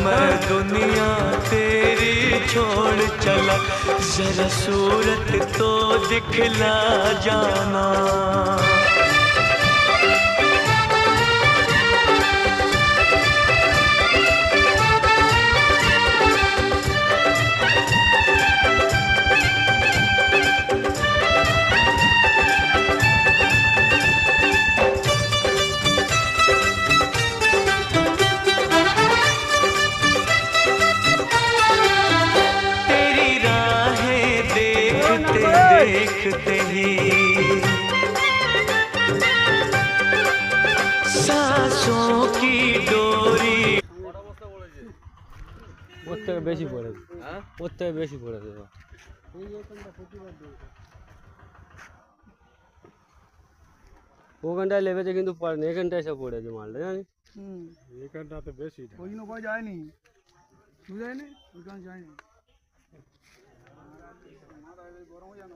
मैं दुनिया तेरी छोड़ चला, जरा सूरत तो दिखला जाना। देखते ही सांसों की डोरी বেশি পড়েছে, ওর থেকে বেশি পড়েছে। ওখানটায় লেগেছে কিন্তু পড়েনি, এখানটায় এসে পড়েছে মালটা জানি। এখানটাতে বেশি ওই জন্য ওখানে যায়নি, বুঝায়নি ওইখানে যায়নি। গরম হয়ে যায় না।